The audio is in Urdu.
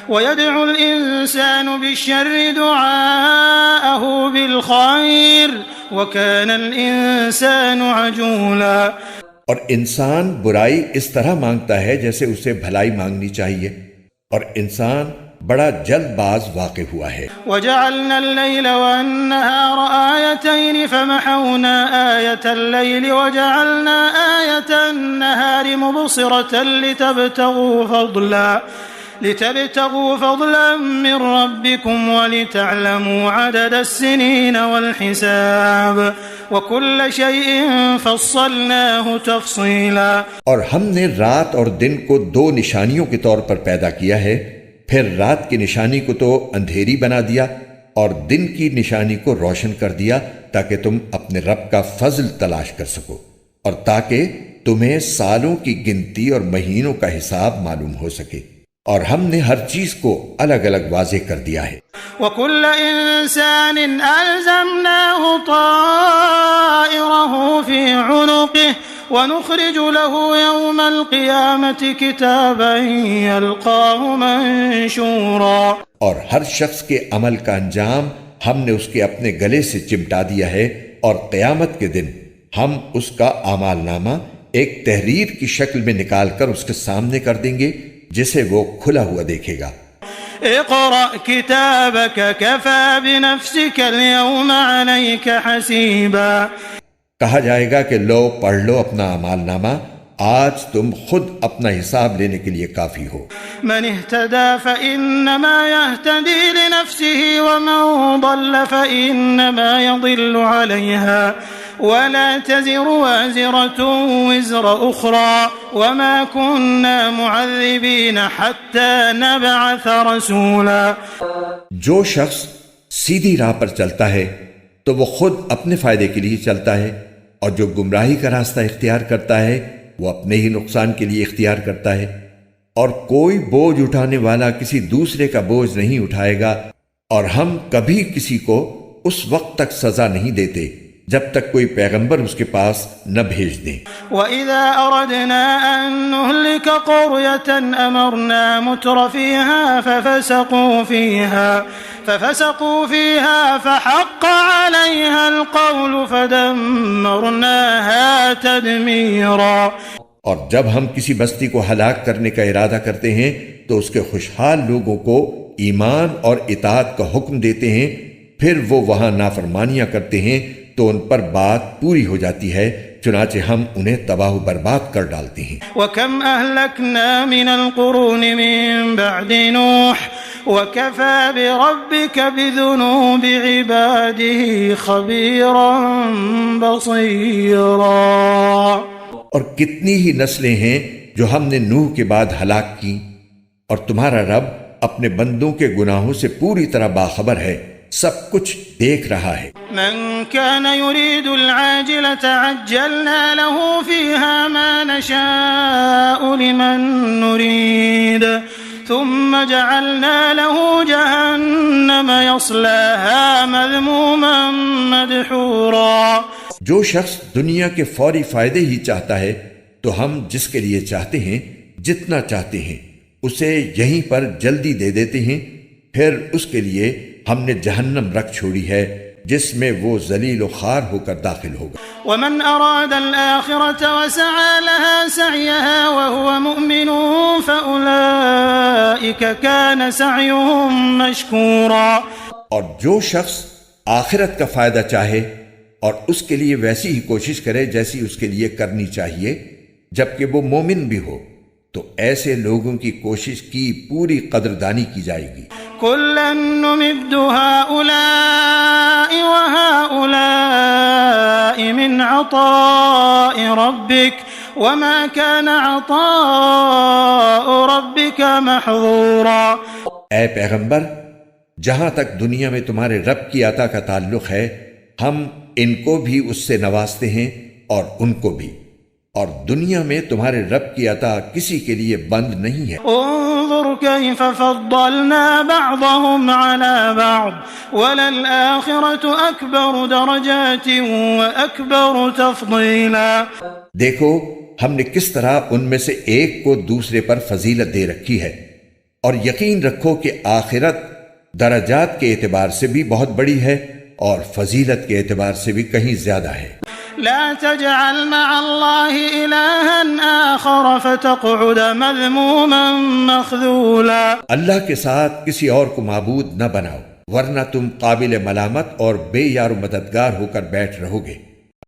ويدعو الإنسان بالشر دعاءه بالخير وكان الإنسان عجولا۔ اور انسان برائی اس طرح مانگتا ہے جیسے اسے بھلائی مانگنی چاہیے، اور انسان بڑا جلد باز واقع ہوا ہے۔ وجعلنا الليل والنهار آيتين فمحونا آية الليل وجعلنا آية النهار مبصرة لتبتغوا فضلا من ربكم ولتعلموا عدد السنين والحساب وكل شيء فصلناه تفصيلا۔ اور ہم نے رات اور دن کو دو نشانیوں کے طور پر پیدا کیا ہے، پھر رات کی نشانی کو تو اندھیری بنا دیا اور دن کی نشانی کو روشن کر دیا تاکہ تم اپنے رب کا فضل تلاش کر سکو، اور تاکہ تمہیں سالوں کی گنتی اور مہینوں کا حساب معلوم ہو سکے، اور ہم نے ہر چیز کو الگ الگ واضح کر دیا ہے۔ وَكُلَّ إِنسَانٍ أَلْزَمْنَاهُ طَائِرَهُ فِي عُنُقِهِ وَنُخْرِجُ لَهُ يَوْمَ الْقِيَامَةِ كِتَابًا يَلْقَاهُ مَنشُورًا۔ اور ہر شخص کے عمل کا انجام ہم نے اس کے اپنے گلے سے چمٹا دیا ہے، اور قیامت کے دن ہم اس کا اعمال نامہ ایک تحریر کی شکل میں نکال کر اس کے سامنے کر دیں گے جسے وہ کھلا ہوا دیکھے گا۔ اقرأ كتابك كفى بنفسك اليوم عليك حسيبا۔ کہا جائے گا کہ لو پڑھ لو اپنا اعمال نامہ، آج تم خود اپنا حساب لینے کے لیے کافی ہو۔ من اهتدى فإنما يهتدي لنفسه ومن ضل فإنما يضل عليها ولا تزر وازرة وزر أخرى وما كنا معذبين حتى نبعث رسولا۔ جو شخص سیدھی راہ پر چلتا ہے تو وہ خود اپنے فائدے کے لیے چلتا ہے، اور جو گمراہی کا راستہ اختیار کرتا ہے وہ اپنے ہی نقصان کے لیے اختیار کرتا ہے، اور کوئی بوجھ اٹھانے والا کسی دوسرے کا بوجھ نہیں اٹھائے گا، اور ہم کبھی کسی کو اس وقت تک سزا نہیں دیتے جب تک کوئی پیغمبر اس کے پاس نہ بھیج دیں۔ وَإِذَا أَرَدْنَا أَن نُهْلِكَ قَرْيَةً أَمَرْنَا مُتْرَ فِيهَا فَفَسَقُوا فِيهَا فَحَقَّ عَلَيْهَا الْقَوْلُ فَدَمَّرْنَاهَا تَدْمِيرًا۔ اور جب ہم کسی بستی کو ہلاک کرنے کا ارادہ کرتے ہیں تو اس کے خوشحال لوگوں کو ایمان اور اطاعت کا حکم دیتے ہیں، پھر وہ وہاں نافرمانیاں کرتے ہیں تو ان پر بات پوری ہو جاتی ہے، چنانچہ ہم انہیں تباہ و برباد کر ڈالتے ہیں۔ وَكَمْ أَهْلَكْنَا مِنَ الْقُرُونِ مِن بَعْدِ نُوحٍ وَكَفَى بِرَبِّكَ بِذُنُوبِ عِبَادِهِ خَبِيرًا بَصِيرًا۔ اور کتنی ہی نسلیں ہیں جو ہم نے نوح کے بعد ہلاک کی، اور تمہارا رب اپنے بندوں کے گناہوں سے پوری طرح باخبر ہے، سب کچھ دیکھ رہا ہے۔ من كان يريد العاجلة عجلنا له فيها ما نشاء لمن نريد ثم جعلنا له جهنم يصلاها مذموما مدحورا۔ جو شخص دنیا کے فوری فائدے ہی چاہتا ہے تو ہم جس کے لیے چاہتے ہیں جتنا چاہتے ہیں اسے یہیں پر جلدی دے دیتے ہیں، پھر اس کے لیے ہم نے جہنم رکھ چھوڑی ہے جس میں وہ ذلیل و خوار ہو کر داخل ہوگا۔ ومن اراد الآخرة وسعى لها سعيها وهو مؤمن فأولئك كان سعيهم مشكورا۔ اور جو شخص آخرت کا فائدہ چاہے اور اس کے لیے ویسی ہی کوشش کرے جیسی اس کے لیے کرنی چاہیے جبکہ وہ مومن بھی ہو، تو ایسے لوگوں کی کوشش کی پوری قدردانی کی جائے گی۔ كُلًّا نُمِدُّ هَؤُلَاءِ وَهَؤُلَاءِ مِنْ عَطَاءِ رَبِّكَ وَمَا كَانَ عَطَاءُ رَبِّكَ مَحْظُورًا۔ اے پیغمبر، جہاں تک دنیا میں تمہارے رب کی عطا کا تعلق ہے، ہم ان کو بھی اس سے نوازتے ہیں اور ان کو بھی، اور دنیا میں تمہارے رب کی عطا کسی کے لیے بند نہیں ہے۔ انظر كيف فضلنا بعضهم على بعض وللآخرة أكبر درجات وأكبر تفضيلا۔ دیکھو ہم نے کس طرح ان میں سے ایک کو دوسرے پر فضیلت دے رکھی ہے، اور یقین رکھو کہ آخرت درجات کے اعتبار سے بھی بہت بڑی ہے اور فضیلت کے اعتبار سے بھی کہیں زیادہ ہے۔ لا تجعل مع الله إلها آخر فتقعد مذموما مخذولا۔ اللہ کے ساتھ کسی اور کو معبود نہ بناؤ ورنہ تم قابل ملامت اور بے یار و مددگار ہو کر بیٹھ رہو گے۔